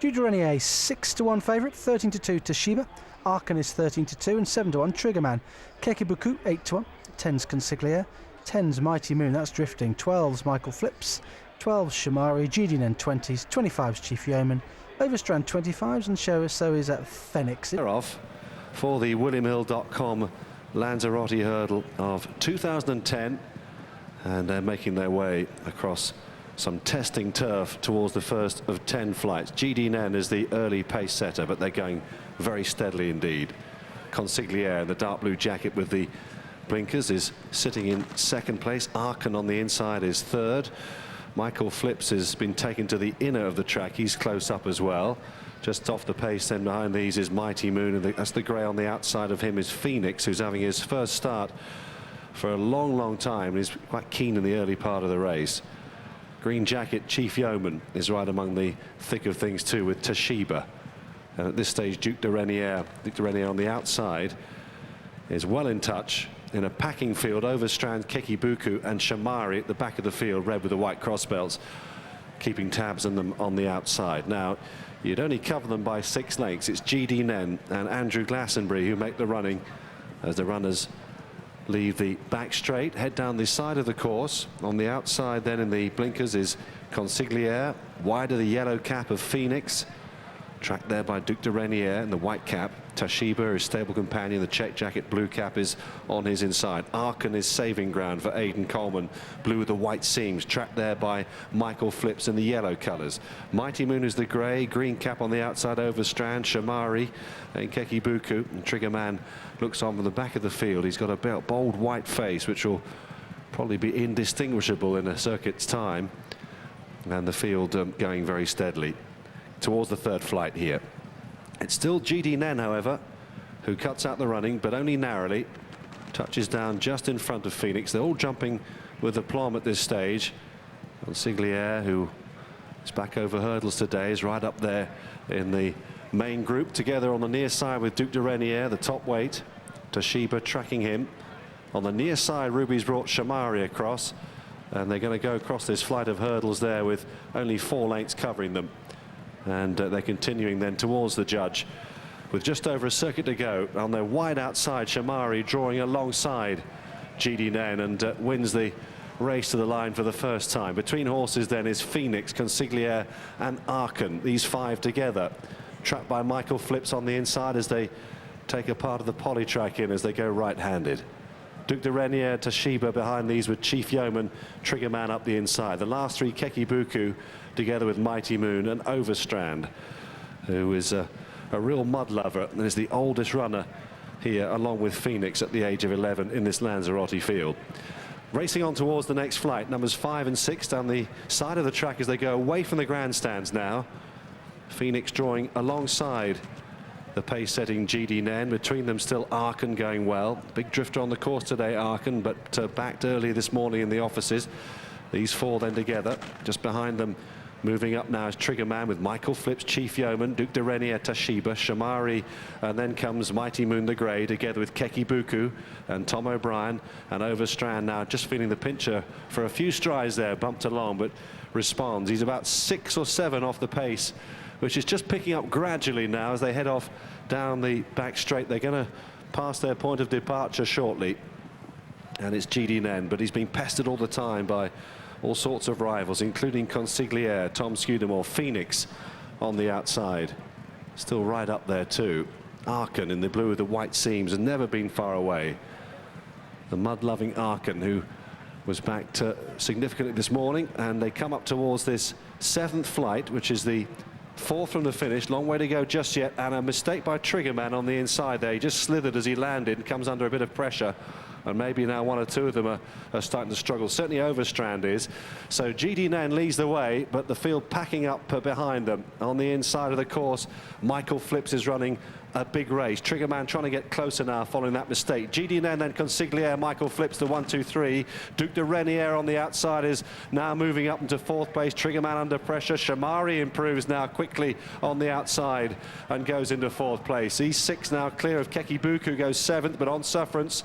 Duderenier 6-1 favourite, 13-2 Toshiba. Arkan is 13-2 and 7-1 Triggerman. Kekibuku 8-1. 10's Consigliere. 10's Mighty Moon, that's drifting. 12's Michael Flips. 12's Shamari. GDN 20s. 25's Chief Yeoman. Overstrand 25s and so is at Phoenix. They're off for the WilliamHill.com Lanzarote hurdle of 2010, and they're making their way across some testing turf towards the first of 10 flights. GDN is the early pace setter, but they're going very steadily indeed. Consigliere in the dark blue jacket with the blinkers is sitting in second place. Arkan on the inside is third. Michael Flips has been taken to the inner of the track. He's close up as well. Just off the pace then behind these is Mighty Moon, and that's the grey on the outside of him is Phoenix, who's having his first start for a long time. He's quite keen in the early part of the race. Green jacket Chief Yeoman is right among the thick of things too, with Toshiba. And at this stage Duc de Renier on the outside is well in touch in a packing field. Overstrand, Kekibuku and Shamari at the back of the field, red with the white cross belts, keeping tabs on them on the outside. Now you'd only cover them by 6 lengths. It's GDN and Andrew Glastonbury who make the running as the runners leave the back straight, head down the side of the course. On the outside then in the blinkers is Consigliere, wide of the yellow cap of Phoenix, tracked there by Duc de Renier in the white cap. Toshiba, his stable companion, the check jacket blue cap, is on his inside. Arkan is saving ground for Aidan Coleman, blue with the white seams, tracked there by Michael Flips in the yellow colours. Mighty Moon is the grey, green cap on the outside, Overstrand, Shamari and Kekibuku. And Triggerman looks on from the back of the field. He's got a bold white face which will probably be indistinguishable in a circuit's time, and the field going very steadily towards the third flight here. It's still GDN, however, who cuts out the running, but only narrowly. Touches down just in front of Phoenix. They're all jumping with aplomb at this stage. Consigliere, who is back over hurdles today, is right up there in the main group, together on the near side with Duc de Renier, the top weight. Toshiba tracking him. On the near side, Ruby's brought Shamari across, and they're going to go across this flight of hurdles there with only 4 lengths covering them. And they're continuing then towards the judge with just over a circuit to go. On their wide outside, Shamari drawing alongside GDN and wins the race to the line for the first time. Between horses then is Phoenix, Consigliere and Arkan, these 5 together, tracked by Michael Flips on the inside as they take a part of the poly track in as they go right-handed. Duc de Renier, Toshiba behind these with Chief Yeoman, Triggerman up the inside. The last 3, Kekibuku, together with Mighty Moon and Overstrand, who is a real mud lover and is the oldest runner here, along with Phoenix at the age of 11 in this Lanzarote field. Racing on towards the next flight, numbers 5 and 6 down the side of the track as they go away from the grandstands now. Phoenix drawing alongside the pace-setting GDN. Between them still Arkan going well. Big drifter on the course today, Arkan, but backed early this morning in the offices. These 4 then together. Just behind them, moving up now is Triggerman with Michael Flips, Chief Yeoman, Duc de Renier, Toshiba, Shamari, and then comes Mighty Moon the Grey, together with Kekibuku and Tom O'Brien and Overstrand now just feeling the pincher for a few strides there, bumped along, but responds. He's about 6 or 7 off the pace, which is just picking up gradually now as they head off down the back straight. They're going to pass their point of departure shortly, and it's GDN, but he's been pestered all the time by all sorts of rivals, including Consigliere, Tom Scudamore, Phoenix on the outside, still right up there too. Arkan in the blue with the white seams has never been far away. The mud-loving Arkan, who was backed significantly this morning, and they come up towards this 7th flight, which is the 4th from the finish. Long way to go just yet, and a mistake by Triggerman on the inside there. He just slithered as he landed and comes under a bit of pressure, and maybe now 1 or 2 of them are starting to struggle. Certainly Overstrand is. So GDN leads the way, but the field packing up behind them. On the inside of the course, Michael Flips is running a big race. Triggerman trying to get closer now following that mistake. GDN then Consigliere, Michael Flips the 1, 2, 3. Duc de Renier on the outside is now moving up into 4th place. Triggerman under pressure. Shamari improves now quickly on the outside and goes into 4th place. He's 6 now, clear of Kekibuku, goes 7th, but on sufferance.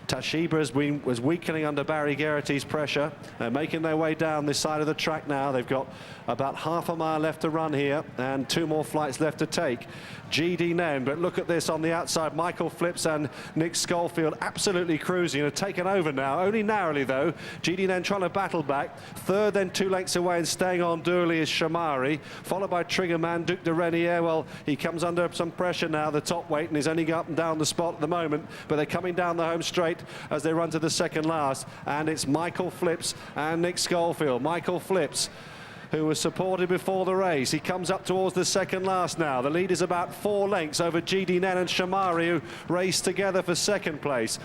Tashiba was weakening under Barry Geraghty's pressure. They're making their way down this side of the track now. They've got about half a mile left to run here and 2 more flights left to take. GD Nen, but look at this on the outside. Micheal Flips and Nick Scholfield absolutely cruising and have taken over now, only narrowly though. GD Nen trying to battle back. Third, then 2 lengths away and staying on dually is Shamari, followed by Triggerman, Duc de Renier. Well, he comes under some pressure now, the top weight, and he's only up and down the spot at the moment, but they're coming down the home straight as they run to the second last, and it's Micheal Flips and Nick Scholfield. Micheal Flips, who was supported before the race. He comes up towards the second last now. The lead is about 4 lengths over GD Nen and Shamari, who race together for second place.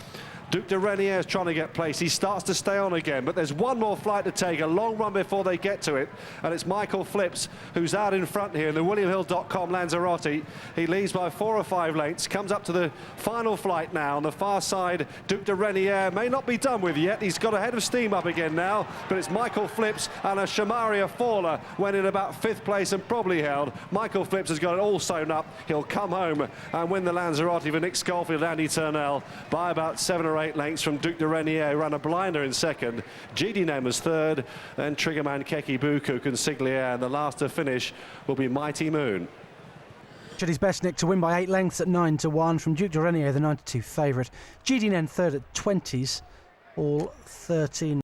Duc de Renier is trying to get place. He starts to stay on again, but there's 1 more flight to take, a long run before they get to it, and it's Micheal Flips who's out in front here in the WilliamHill.com Lanzarote. He leads by 4 or 5 lengths, comes up to the final flight now. On the far side, Duc de Renier may not be done with yet. He's got a head of steam up again now, but it's Micheal Flips and a Shamari, a faller, went in about 5th place and probably held. Micheal Flips has got it all sewn up. He'll come home and win the Lanzarote for Nick Scholfield and Andy Turnell by about 7 or 8 lengths from Duc de Renier, who ran a blinder in second. GD Nen was third, then Triggerman, Keke Buku, Consigliere, and the last to finish will be Mighty Moon. Should his best, Nick, to win by 8 lengths at 9 to 1 from Duc de Renier, the 9 to 2 favourite. GD Nen third at 20s, all 13.